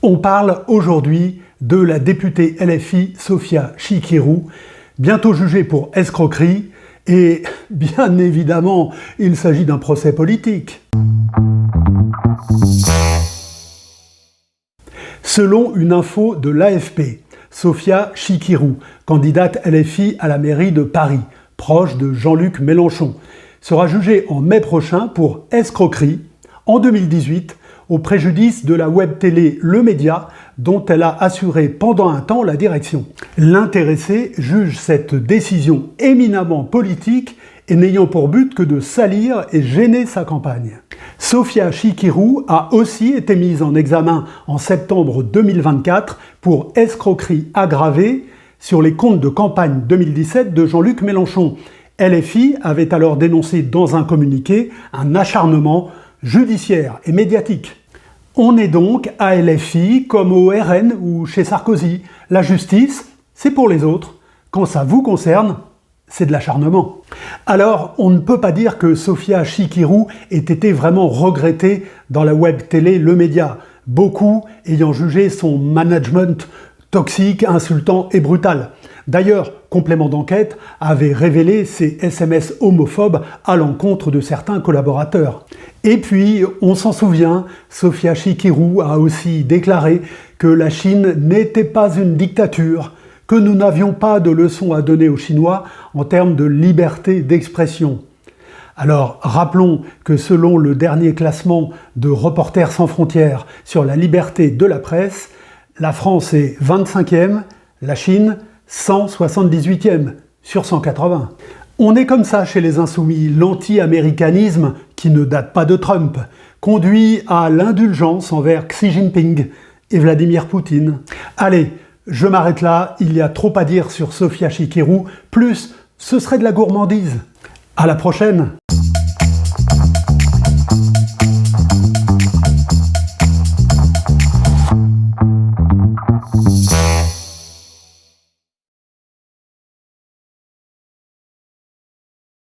On parle aujourd'hui de la députée LFI Sofia Chikirou, bientôt jugée pour escroquerie, et bien évidemment, il s'agit d'un procès politique. Selon une info de l'AFP, Sofia Chikirou, candidate LFI à la mairie de Paris, proche de Jean-Luc Mélenchon, sera jugée en mai prochain pour escroquerie en 2018 au préjudice de la web télé Le Média dont elle a assuré pendant un temps la direction. L'intéressé juge cette décision éminemment politique et n'ayant pour but que de salir et gêner sa campagne. Sofia Chikirou a aussi été mise en examen en septembre 2024 pour escroquerie aggravée sur les comptes de campagne 2017 de Jean-Luc Mélenchon. LFI avait alors dénoncé dans un communiqué un acharnement judiciaire et médiatique. On est donc à LFI comme au RN ou chez Sarkozy. La justice, c'est pour les autres. Quand ça vous concerne, c'est de l'acharnement. Alors, on ne peut pas dire que Sofia Chikirou ait été vraiment regrettée dans la web télé Le Média, beaucoup ayant jugé son management toxique, insultant et brutal. D'ailleurs, Complément d'enquête avait révélé ses SMS homophobes à l'encontre de certains collaborateurs. Et puis, on s'en souvient, Sofia Chikirou a aussi déclaré que la Chine n'était pas une dictature, que nous n'avions pas de leçons à donner aux Chinois en termes de liberté d'expression. Alors, rappelons que selon le dernier classement de Reporters sans frontières sur la liberté de la presse, la France est 25e, la Chine 178e sur 180. On est comme ça chez les insoumis, l'anti-américanisme, qui ne date pas de Trump, conduit à l'indulgence envers Xi Jinping et Vladimir Poutine. Allez, je m'arrête là, il y a trop à dire sur Sofia Chikirou, plus ce serait de la gourmandise. À la prochaine!